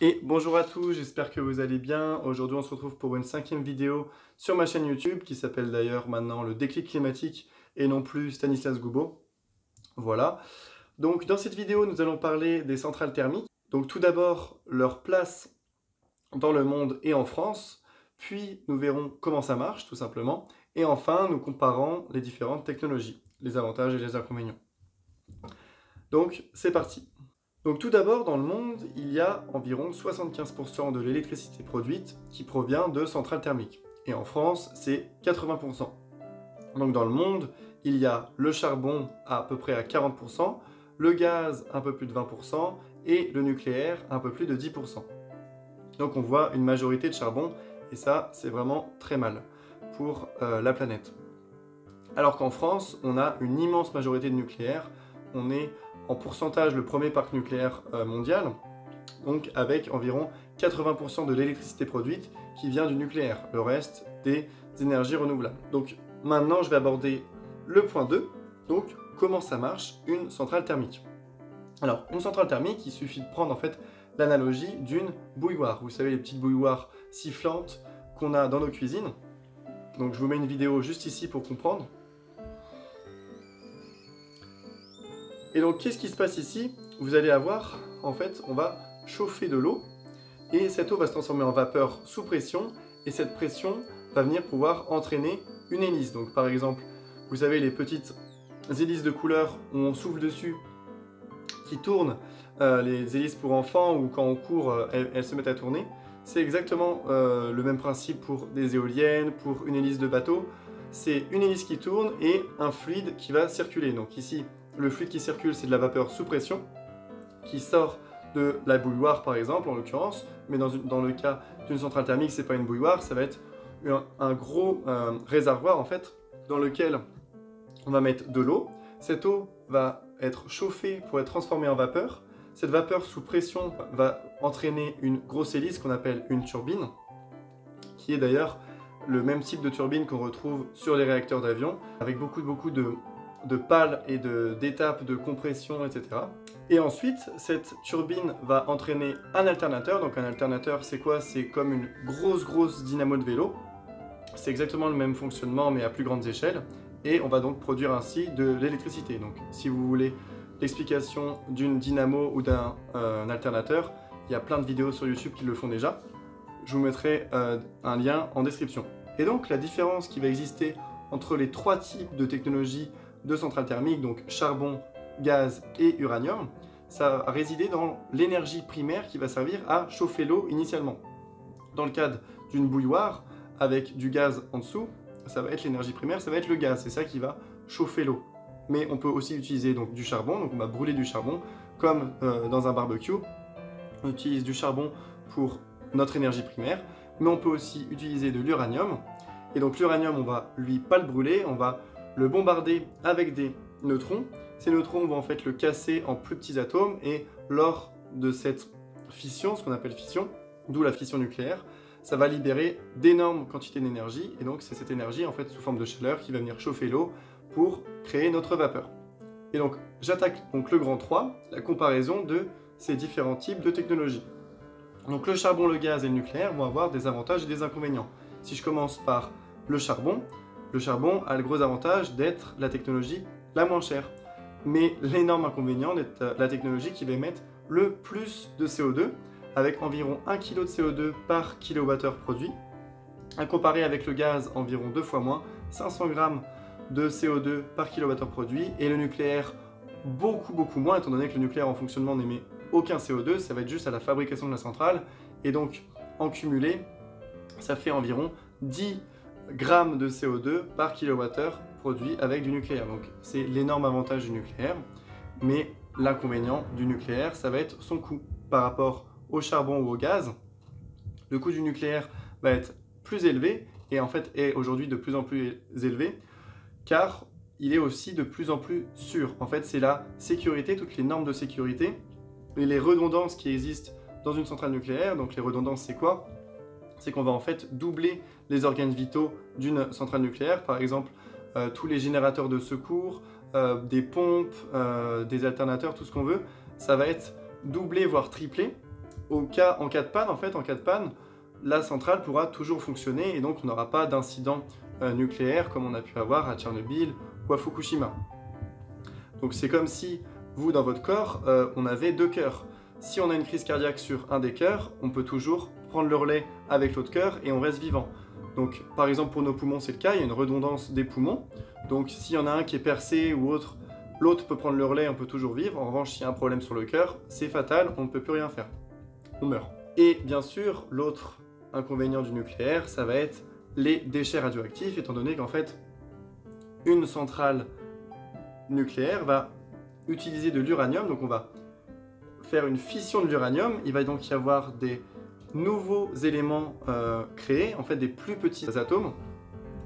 Et bonjour à tous, j'espère que vous allez bien. Aujourd'hui, on se retrouve pour une 5e vidéo sur ma chaîne YouTube qui s'appelle d'ailleurs maintenant le déclic climatique et non plus Stanislas Goubeau. Voilà. Donc dans cette vidéo, nous allons parler des centrales thermiques. Donc tout d'abord, leur place dans le monde et en France, puis nous verrons comment ça marche tout simplement, et enfin nous comparons les différentes technologies, les avantages et les inconvénients. Donc c'est parti. Donc tout d'abord, dans le monde, il y a environ 75% de l'électricité produite qui provient de centrales thermiques. Et en France, c'est 80%. Donc dans le monde, il y a le charbon à peu près à 40%, le gaz un peu plus de 20% et le nucléaire un peu plus de 10%. Donc on voit une majorité de charbon et ça, c'est vraiment très mal pour la planète. Alors qu'en France, on a une immense majorité de nucléaire. On est en pourcentage le premier parc nucléaire mondial, donc avec environ 80% de l'électricité produite qui vient du nucléaire, le reste des énergies renouvelables. Donc maintenant je vais aborder le point 2, donc comment ça marche une centrale thermique. Alors une centrale thermique, il suffit de prendre en fait l'analogie d'une bouilloire. Vous savez les petites bouilloires sifflantes qu'on a dans nos cuisines. Donc je vous mets une vidéo juste ici pour comprendre. Et donc, qu'est-ce qui se passe ici? Vous allez avoir, en fait, on va chauffer de l'eau, et cette eau va se transformer en vapeur sous pression, et cette pression va venir pouvoir entraîner une hélice. Donc, par exemple, vous savez, les petites hélices de couleur où on souffle dessus, qui tournent, les hélices pour enfants, ou quand on court, elles se mettent à tourner. C'est exactement le même principe pour des éoliennes, pour une hélice de bateau. C'est une hélice qui tourne et un fluide qui va circuler. Donc ici, le fluide qui circule, c'est de la vapeur sous pression, qui sort de la bouilloire par exemple, en l'occurrence, mais dans le cas d'une centrale thermique, c'est pas une bouilloire, ça va être un gros réservoir en fait, dans lequel on va mettre de l'eau. Cette eau va être chauffée pour être transformée en vapeur. Cette vapeur sous pression va entraîner une grosse hélice qu'on appelle une turbine, qui est d'ailleurs le même type de turbine qu'on retrouve sur les réacteurs d'avion, avec beaucoup de pales et d'étapes de compression, etc. Et ensuite, cette turbine va entraîner un alternateur. Donc un alternateur, c'est quoi? C'est comme une grosse dynamo de vélo. C'est exactement le même fonctionnement, mais à plus grandes échelles. Et on va donc produire ainsi de l'électricité. Donc si vous voulez l'explication d'une dynamo ou d'un alternateur, il y a plein de vidéos sur YouTube qui le font déjà. Je vous mettrai un lien en description. Et donc la différence qui va exister entre les trois types de technologies de centrales thermiques, donc charbon, gaz et uranium, ça va résider dans l'énergie primaire qui va servir à chauffer l'eau initialement. Dans le cadre d'une bouilloire, avec du gaz en dessous, ça va être l'énergie primaire, ça va être le gaz, c'est ça qui va chauffer l'eau. Mais on peut aussi utiliser donc, du charbon, donc on va brûler du charbon, comme dans un barbecue. On utilise du charbon pour notre énergie primaire, mais on peut aussi utiliser de l'uranium. Et donc l'uranium, on va lui pas le brûler, on va le bombarder avec des neutrons. Ces neutrons vont en fait le casser en plus petits atomes et lors de cette fission, ce qu'on appelle fission, d'où la fission nucléaire, ça va libérer d'énormes quantités d'énergie et donc c'est cette énergie en fait sous forme de chaleur qui va venir chauffer l'eau pour créer notre vapeur. Et donc j'attaque donc le grand 3, la comparaison de ces différents types de technologies. Donc le charbon, le gaz et le nucléaire vont avoir des avantages et des inconvénients. Si je commence par le charbon a le gros avantage d'être la technologie la moins chère. Mais l'énorme inconvénient d'être la technologie qui va émettre le plus de CO2, avec environ 1 kg de CO2 par kilowattheure produit, à comparer avec le gaz environ 2 fois moins, 500 g de CO2 par kilowattheure produit, et le nucléaire beaucoup moins, étant donné que le nucléaire en fonctionnement n'émet aucun CO2, ça va être juste à la fabrication de la centrale, et donc en cumulé, ça fait environ 10 grammes de CO2 par kilowattheure produit avec du nucléaire. Donc c'est l'énorme avantage du nucléaire, mais l'inconvénient du nucléaire, ça va être son coût par rapport au charbon ou au gaz. Le coût du nucléaire va être plus élevé et en fait est aujourd'hui de plus en plus élevé car il est aussi de plus en plus sûr. En fait, c'est la sécurité, toutes les normes de sécurité et les redondances qui existent dans une centrale nucléaire. Donc les redondances, c'est quoi? C'est qu'on va en fait doubler les organes vitaux d'une centrale nucléaire, par exemple tous les générateurs de secours, des pompes, des alternateurs, tout ce qu'on veut, ça va être doublé voire triplé en cas de panne, en fait, en cas de panne, la centrale pourra toujours fonctionner et donc on n'aura pas d'incident nucléaire comme on a pu avoir à Tchernobyl ou à Fukushima. Donc c'est comme si vous, dans votre corps, on avait deux cœurs. Si on a une crise cardiaque sur un des cœurs, on peut toujours prendre le relais avec l'autre cœur et on reste vivant. Donc par exemple pour nos poumons c'est le cas, il y a une redondance des poumons. Donc s'il y en a un qui est percé ou autre, l'autre peut prendre le relais, on peut toujours vivre. En revanche, s'il y a un problème sur le cœur, c'est fatal, on ne peut plus rien faire. On meurt. Et bien sûr, l'autre inconvénient du nucléaire, ça va être les déchets radioactifs, étant donné qu'en fait, une centrale nucléaire va utiliser de l'uranium, donc on va faire une fission de l'uranium, il va donc y avoir des nouveaux éléments créés, en fait des plus petits atomes,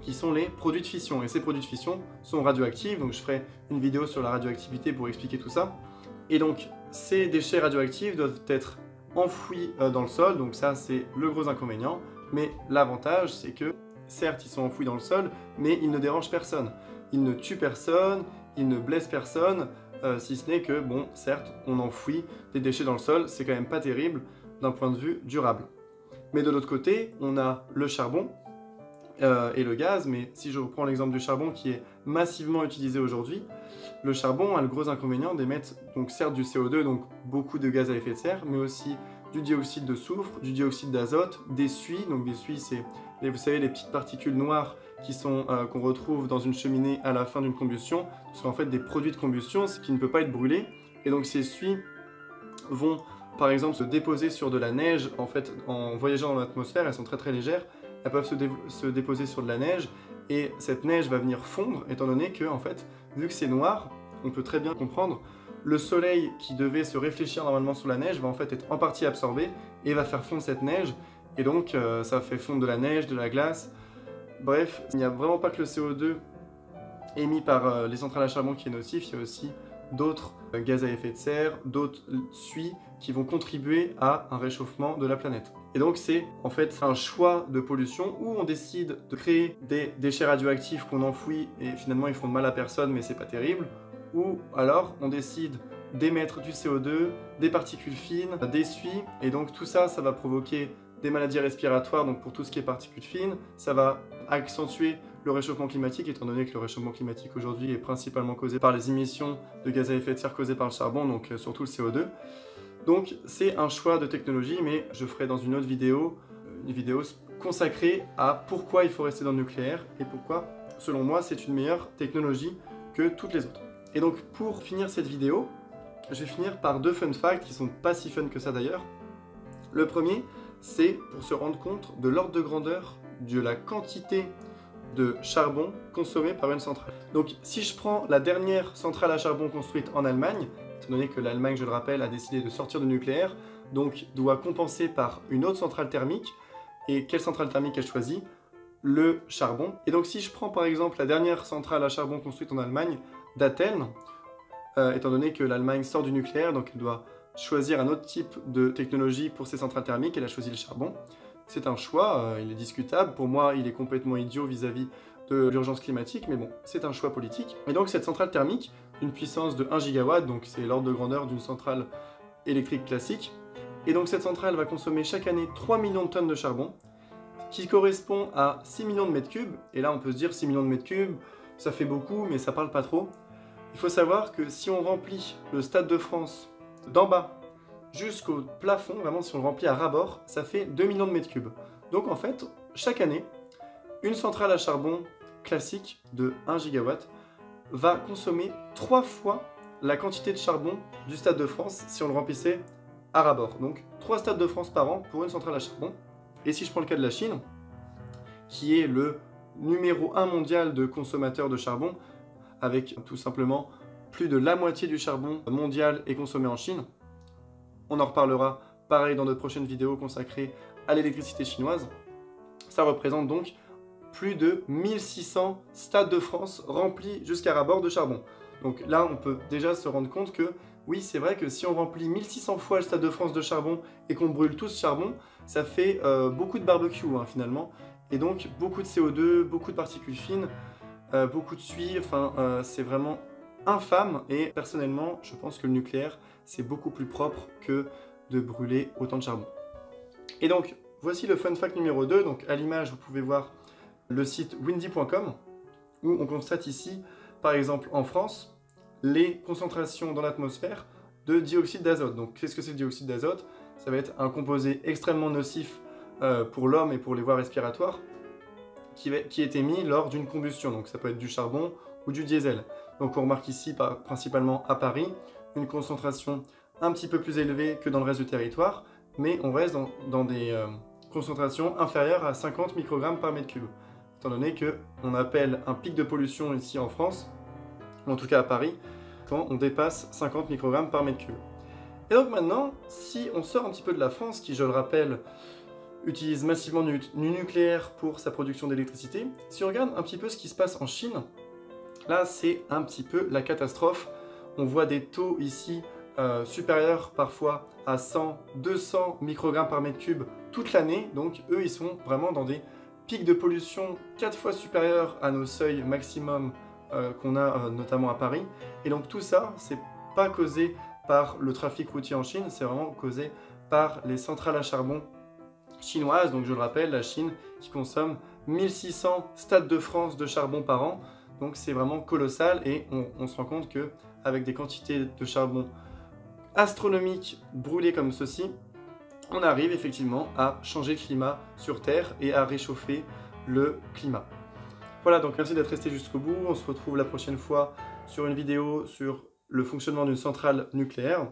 qui sont les produits de fission. Et ces produits de fission sont radioactifs, donc je ferai une vidéo sur la radioactivité pour expliquer tout ça. Et donc, ces déchets radioactifs doivent être enfouis dans le sol, donc ça c'est le gros inconvénient. Mais l'avantage, c'est que, certes, ils sont enfouis dans le sol, mais ils ne dérangent personne. Ils ne tuent personne, ils ne blessent personne, si ce n'est que, bon, certes, on enfouit des déchets dans le sol, c'est quand même pas terrible d'un point de vue durable. Mais de l'autre côté, on a le charbon, et le gaz, mais si je reprends l'exemple du charbon qui est massivement utilisé aujourd'hui, le charbon a le gros inconvénient d'émettre donc certes du CO2, donc beaucoup de gaz à effet de serre, mais aussi du dioxyde de soufre, du dioxyde d'azote, des suies, donc des suies c'est, vous savez, les petites particules noires qui sont qu'on retrouve dans une cheminée à la fin d'une combustion, ce sont en fait des produits de combustion, ce qui ne peut pas être brûlé, et donc ces suies vont par exemple se déposer sur de la neige, en fait en voyageant dans l'atmosphère, elles sont très légères, elles peuvent se déposer sur de la neige et cette neige va venir fondre étant donné que, en fait, vu que c'est noir, on peut très bien comprendre, le soleil qui devait se réfléchir normalement sur la neige va en fait être en partie absorbé et va faire fondre cette neige et donc ça fait fondre de la neige, de la glace. Bref, il n'y a vraiment pas que le CO2 émis par les centrales à charbon qui est nocif, il y a aussi d'autres gaz à effet de serre, d'autres suies qui vont contribuer à un réchauffement de la planète. Et donc c'est en fait un choix de pollution où on décide de créer des déchets radioactifs qu'on enfouit et finalement ils font de mal à personne mais c'est pas terrible, ou alors on décide d'émettre du CO2, des particules fines, des suies, et donc tout ça, ça va provoquer des maladies respiratoires, donc pour tout ce qui est particules fines, ça va accentuer le réchauffement climatique, étant donné que le réchauffement climatique aujourd'hui est principalement causé par les émissions de gaz à effet de serre causées par le charbon, donc surtout le CO2. Donc c'est un choix de technologie, mais je ferai dans une autre vidéo, une vidéo consacrée à pourquoi il faut rester dans le nucléaire et pourquoi, selon moi, c'est une meilleure technologie que toutes les autres. Et donc pour finir cette vidéo, je vais finir par deux fun facts qui sont pas si fun que ça d'ailleurs. Le premier, c'est pour se rendre compte de l'ordre de grandeur de la quantité de charbon consommé par une centrale. Donc si je prends la dernière centrale à charbon construite en Allemagne, étant donné que l'Allemagne, je le rappelle, a décidé de sortir du nucléaire, donc doit compenser par une autre centrale thermique, et quelle centrale thermique elle choisit? Le charbon. Et donc si je prends par exemple la dernière centrale à charbon construite en Allemagne, d'Athènes, étant donné que l'Allemagne sort du nucléaire, donc elle doit choisir un autre type de technologie pour ses centrales thermiques, elle a choisi le charbon. C'est un choix, il est discutable, pour moi il est complètement idiot vis-à-vis de l'urgence climatique, mais bon, c'est un choix politique. Et donc cette centrale thermique, d'une puissance de 1 gigawatt, donc c'est l'ordre de grandeur d'une centrale électrique classique, et donc cette centrale va consommer chaque année 3 millions de tonnes de charbon, qui correspond à 6 millions de mètres cubes, et là on peut se dire 6 millions de mètres cubes, ça fait beaucoup, mais ça parle pas trop. Il faut savoir que si on remplit le Stade de France d'en bas jusqu'au plafond, vraiment si on le remplit à ras-bord, ça fait 2 millions de mètres cubes. Donc en fait, chaque année, une centrale à charbon classique de 1 gigawatt va consommer 3 fois la quantité de charbon du Stade de France si on le remplissait à ras-bord. Donc 3 Stades de France par an pour une centrale à charbon. Et si je prends le cas de la Chine, qui est le numéro 1 mondial de consommateurs de charbon, avec tout simplement plus de la moitié du charbon mondial est consommé en Chine. On en reparlera pareil dans notre prochaine vidéo consacrée à l'électricité chinoise. Ça représente donc plus de 1600 stades de France remplis jusqu'à ras-bord de charbon. Donc là, on peut déjà se rendre compte que oui, c'est vrai que si on remplit 1600 fois le Stade de France de charbon et qu'on brûle tout ce charbon, ça fait beaucoup de barbecue hein, finalement. Et donc beaucoup de CO2, beaucoup de particules fines, beaucoup de suie, enfin c'est vraiment infâme. Et personnellement, je pense que le nucléaire, c'est beaucoup plus propre que de brûler autant de charbon. Et donc, voici le fun fact numéro 2. Donc, à l'image, vous pouvez voir le site windy.com, où on constate ici, par exemple en France, les concentrations dans l'atmosphère de dioxyde d'azote. Donc, qu'est-ce que c'est le dioxyde d'azote? Ça va être un composé extrêmement nocif pour l'homme et pour les voies respiratoires, qui est émis lors d'une combustion. Donc, ça peut être du charbon ou du diesel. Donc, on remarque ici, principalement à Paris, une concentration un petit peu plus élevée que dans le reste du territoire, mais on reste dans des concentrations inférieures à 50 microgrammes par mètre cube. Étant donné qu'on appelle un pic de pollution ici en France, ou en tout cas à Paris, quand on dépasse 50 microgrammes par mètre cube. Et donc maintenant, si on sort un petit peu de la France, qui je le rappelle, utilise massivement du nucléaire pour sa production d'électricité, si on regarde un petit peu ce qui se passe en Chine, là c'est un petit peu la catastrophe. On voit des taux ici supérieurs parfois à 100, 200 microgrammes par mètre cube toute l'année, donc eux ils sont vraiment dans des pics de pollution 4 fois supérieurs à nos seuils maximum qu'on a notamment à Paris. Et donc tout ça, c'est pas causé par le trafic routier en Chine, c'est vraiment causé par les centrales à charbon chinoises. Donc je le rappelle, la Chine qui consomme 1600 stades de France de charbon par an, donc c'est vraiment colossal et on se rend compte qu'avec des quantités de charbon astronomiques brûlées comme ceci, on arrive effectivement à changer le climat sur Terre et à réchauffer le climat. Voilà, donc merci d'être resté jusqu'au bout. On se retrouve la prochaine fois sur une vidéo sur le fonctionnement d'une centrale nucléaire.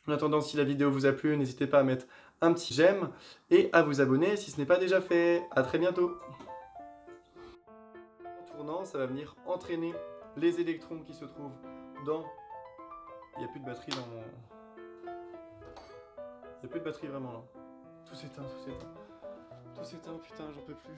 En attendant, si la vidéo vous a plu, n'hésitez pas à mettre un petit j'aime et à vous abonner si ce n'est pas déjà fait. À très bientôt. En tournant, ça va venir entraîner les électrons qui se trouvent dans... Il n'y a plus de batterie dans mon... Il n'y a plus de batterie vraiment là. Tout s'éteint, tout s'éteint. Tout s'éteint, putain, j'en peux plus.